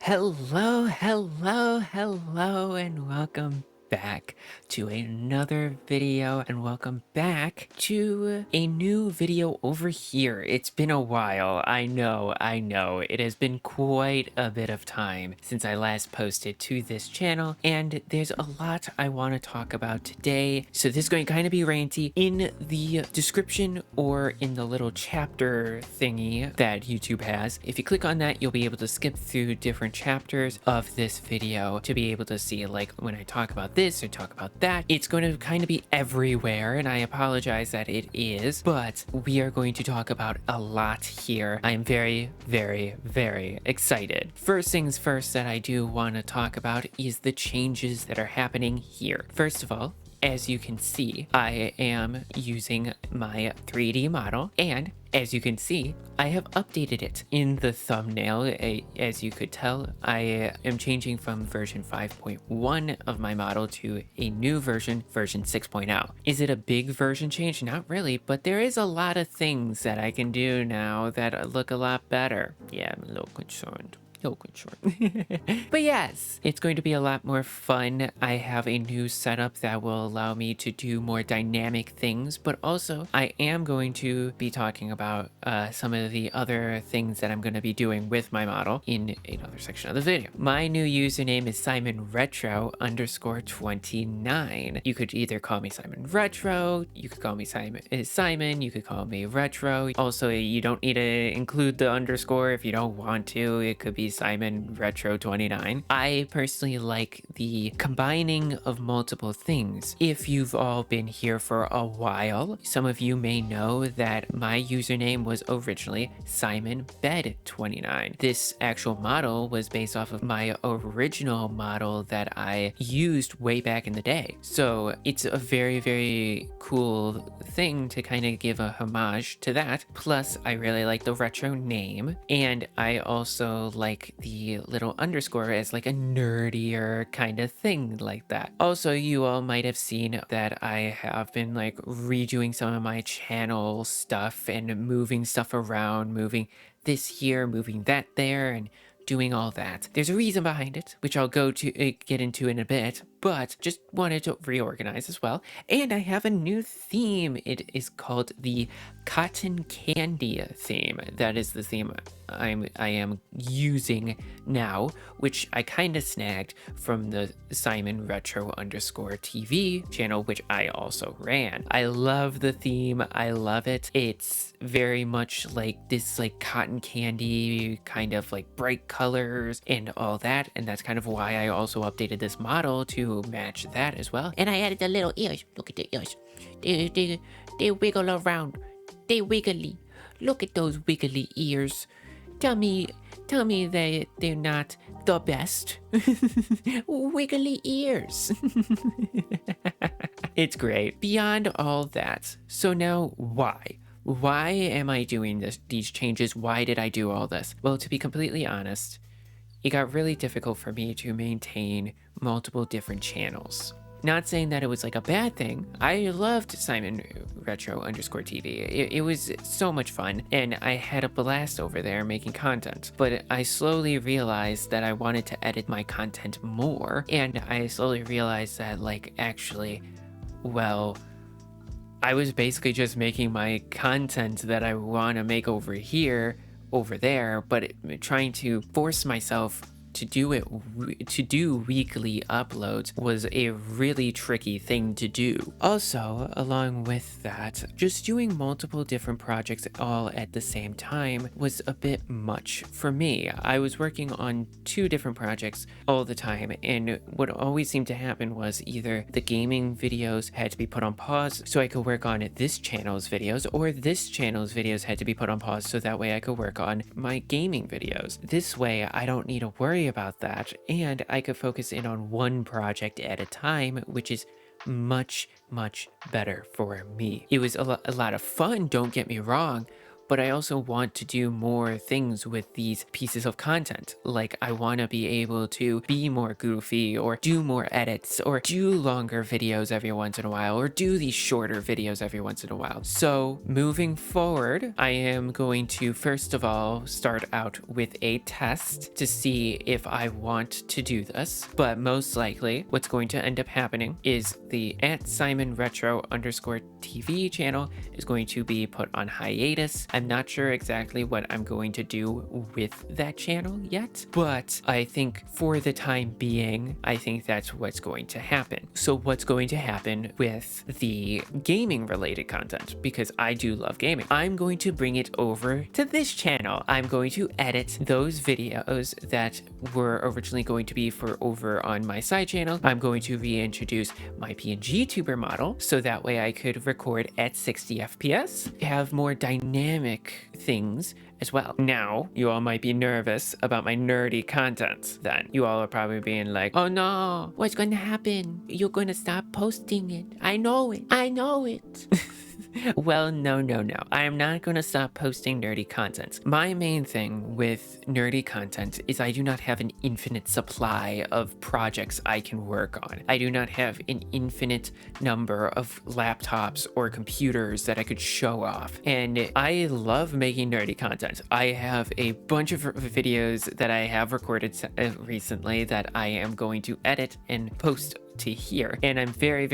Hello, and welcome back to another video, and welcome back to a new video over here. It's been a while. I know. It has been quite a bit of time since I last posted to this channel, and there's a lot I want to talk about today. So this is going to kind of be ranty. In the description or in the little chapter thingy that YouTube has, if you click on that, you'll be able to skip through different chapters of this video to be able to see, like, when I talk about this or talk about that. It's going to kind of be everywhere, and I apologize that it is, but we are going to talk about a lot here. I am very excited. First things first that I do want to talk about is the changes that are happening here. First of all, as you can see, I am using my 3D model, and as you can see, I have updated it in the thumbnail. As you could tell, I am changing from version 5.1 of my model to a new version 6.0. Is it a big version change? Not really, but there is a lot of things that I can do now that look a lot better. Yeah, I'm a little concerned. But yes, it's going to be a lot more fun. I have a new setup that will allow me to do more dynamic things, but also I am going to be talking about some of the other things that I'm going to be doing with my model in another section of the video. My new username is SimonRetro_29. You could either call me Simon Retro, you could call me Simon, you could call me Retro. Also, you don't need to include the underscore if you don't want to. It could be Simon Retro 29. I personally like the combining of multiple things. If you've all been here for a while, some of you may know that my username was originally Simon Bed 29. This actual model was based off of my original model that I used way back in the day. So it's a very cool thing to kind of give a homage to that. Plus, I really like the retro name, and I also like the little underscore as like a nerdier kind of thing like that. Also, you all might have seen that I have been like redoing some of my channel stuff and moving stuff around, moving this here, moving that there, and doing all that. There's a reason behind it, which I'll get into in a bit, but just wanted to reorganize as well. And I have a new theme. It is called the Cotton Candy theme. That is the theme I am using now, which I kind of snagged from the Simon Retro _TV channel, which I also ran. I love the theme. I love it. It's very much like this like cotton candy kind of like bright colors and all that, and that's kind of why I also updated this model to match that as well. And I added the little ears. Look at the ears. They wiggle around. They wiggly. Look at those wiggly ears. Tell me they're not the best. Wiggly ears. It's great. Beyond all that, so now why? Why am I doing these changes? Why did I do all this? Well, to be completely honest, it got really difficult for me to maintain multiple different channels. Not saying that it was like a bad thing. I loved Simon Retro _TV. It was so much fun, and I had a blast over there making content. But I slowly realized that I wanted to edit my content more, and I slowly realized that, like, actually, well, I was basically just making my content that I want to make over here, over there, but trying to force myself to do weekly uploads was a really tricky thing to do. Also, along with that, just doing multiple different projects all at the same time was a bit much for me. I was working on 2 different projects all the time, and what always seemed to happen was either the gaming videos had to be put on pause so I could work on this channel's videos, or this channel's videos had to be put on pause so that way I could work on my gaming videos. This way, I don't need to worry about that, and I could focus in on one project at a time, which is much better for me. It was a lot of fun, don't get me wrong, but I also want to do more things with these pieces of content. Like I want to be able to be more goofy or do more edits or do longer videos every once in a while or do these shorter videos every once in a while. So moving forward, I am going to first of all start out with a test to see if I want to do this, but most likely what's going to end up happening is the @SimonRetro_TV channel is going to be put on hiatus. I'm not sure exactly what I'm going to do with that channel yet, but I think for the time being, I think that's what's going to happen. So what's going to happen with the gaming related content, because I do love gaming, I'm going to bring it over to this channel. I'm going to edit those videos that were originally going to be for over on my side channel. I'm going to reintroduce my PNG tuber model so that way I could record at 60 FPS, have more dynamic things as well. Now, you all might be nervous about my nerdy content then. You all are probably being like, oh no, what's going to happen? You're going to stop posting it. I know it. I know it. Well, no. I am not going to stop posting nerdy content. My main thing with nerdy content is I do not have an infinite supply of projects I can work on. I do not have an infinite number of laptops or computers that I could show off. And I love making nerdy content. I have a bunch of videos that I have recorded recently that I am going to edit and post to here, and I'm very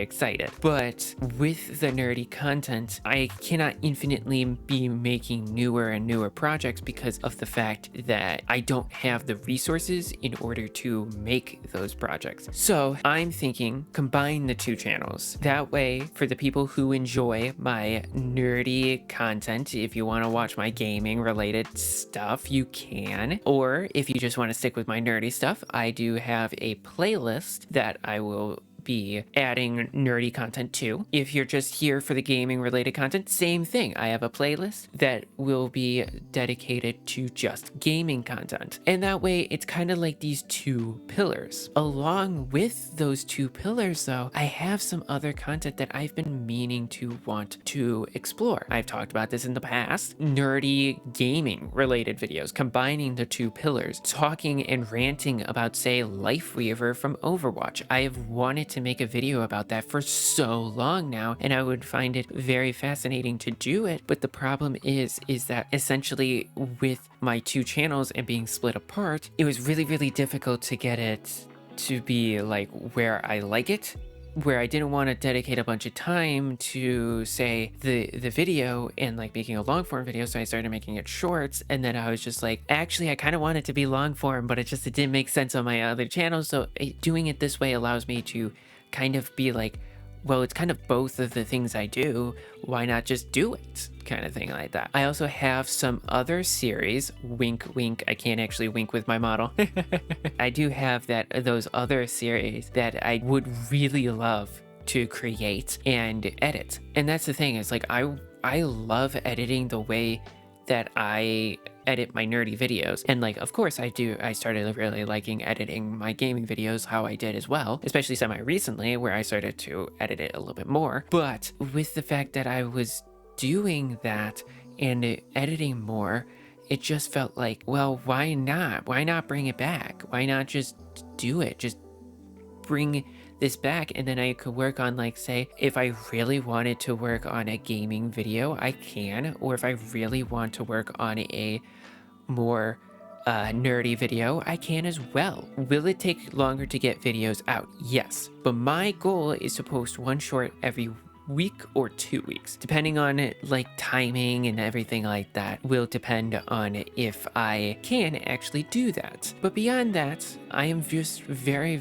excited. But with the nerdy content, I cannot infinitely be making newer and newer projects because of the fact that I don't have the resources in order to make those projects. So I'm thinking combine the two channels. That way, for the people who enjoy my nerdy content, if you want to watch my gaming related stuff, you can. Or if you just want to stick with my nerdy stuff, I do have a playlist that I will be adding nerdy content to. If you're just here for the gaming related content, same thing. I have a playlist that will be dedicated to just gaming content. And that way it's kind of like these two pillars. Along with those two pillars though, I have some other content that I've been meaning to want to explore. I've talked about this in the past. Nerdy gaming related videos, combining the two pillars, talking and ranting about, say, Life Weaver from Overwatch. I have wanted to make a video about that for so long now, and I would find it very fascinating to do it. But the problem is that essentially with my two channels and being split apart, it was really difficult to get it to be like where I like it, where I didn't want to dedicate a bunch of time to, say, the video and like making a long form video. So I started making it shorts, and then I was just like, actually I kind of want it to be long form, but it didn't make sense on my other channels. So doing it this way allows me to kind of be like, well, it's kind of both of the things I do. Why not just do it? Kind of thing like that. I also have some other series, wink, wink. I can't actually wink with my model. I do have those other series that I would really love to create and edit. And that's the thing, is like, I love editing the way that I edit my nerdy videos. And like, of course I started really liking editing my gaming videos how I did as well, especially semi-recently where I started to edit it a little bit more. But with the fact that I was doing that and editing more, it just felt like, well, why not? Why not bring it back? Why not just do it? Just bring this back, and then I could work on, like, say, if I really wanted to work on a gaming video, I can. Or if I really want to work on a more nerdy video, I can as well. Will it take longer to get videos out? Yes, but my goal is to post one short every week or 2 weeks, depending on like timing and everything like that will depend on if I can actually do that. But beyond that, I am just very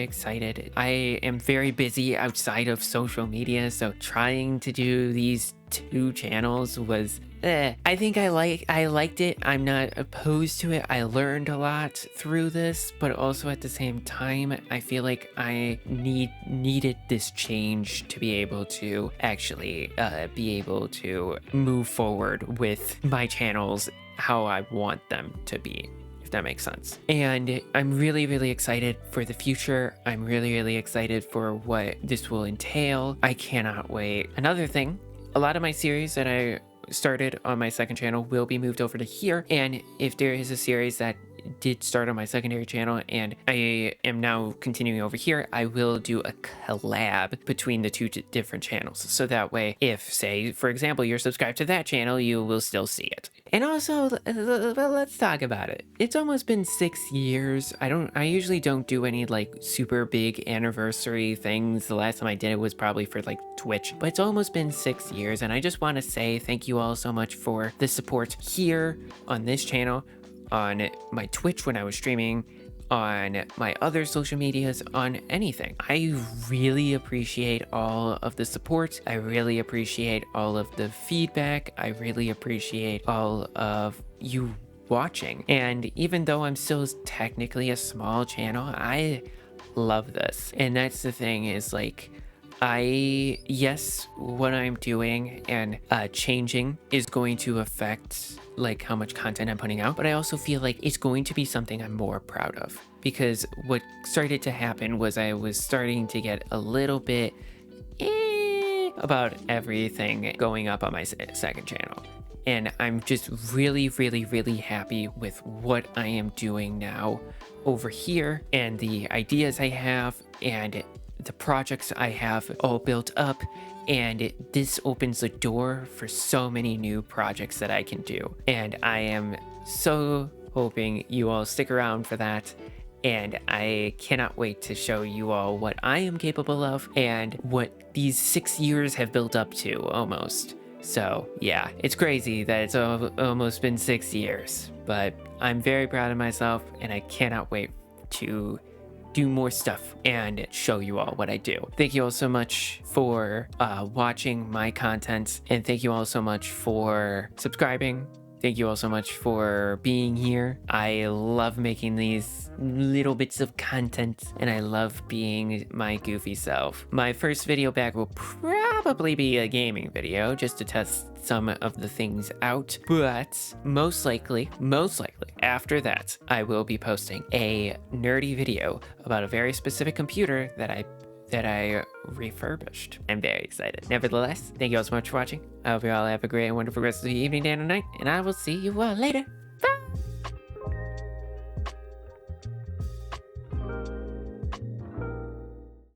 excited. I am very busy outside of social media, so trying to do these two channels was I think I liked it. I'm not opposed to it. I learned a lot through this, but also at the same time, I feel like I needed this change to be able to actually be able to move forward with my channels how I want them to be, if that makes sense. And I'm really excited for the future. I'm really excited for what this will entail. I cannot wait. Another thing, a lot of my series that I started on my second channel will be moved over to here. And if there is a series that did start on my secondary channel and I am now continuing over here, I will do a collab between the two different channels. So that way, if, say, for example, you're subscribed to that channel, you will still see it. And also, let's talk about it. It's almost been 6 years. I usually don't do any like super big anniversary things. The last time I did it was probably for like Twitch, but it's almost been 6 years. And I just want to say thank you all so much for the support here on this channel, on my Twitch when I was streaming, on my other social medias, on anything. I really appreciate all of the support. I really appreciate all of the feedback. I really appreciate all of you watching. And even though I'm still technically a small channel, I love this. And that's the thing, is like, yes, what I'm doing and changing is going to affect like how much content I'm putting out, but I also feel like it's going to be something I'm more proud of, because what started to happen was I was starting to get a little bit about everything going up on my second channel. And I'm just really, really, really happy with what I am doing now over here, and the ideas I have, and the projects I have all built up. And this opens the door for so many new projects that I can do. And I am so hoping you all stick around for that. And I cannot wait to show you all what I am capable of and what these 6 years have built up to almost. So yeah, it's crazy that it's almost been 6 years, but I'm very proud of myself and I cannot wait to do more stuff and show you all what I do. Thank you all so much for watching my content, and thank you all so much for subscribing. Thank you all so much for being here. I love making these little bits of content, and I love being my goofy self. My first video back will probably be a gaming video just to test some of the things out, but most likely after that, I will be posting a nerdy video about a very specific computer that I refurbished. I'm very excited. Nevertheless, thank you all so much for watching. I hope you all have a great and wonderful rest of the evening, day, and night, and I will see you all later.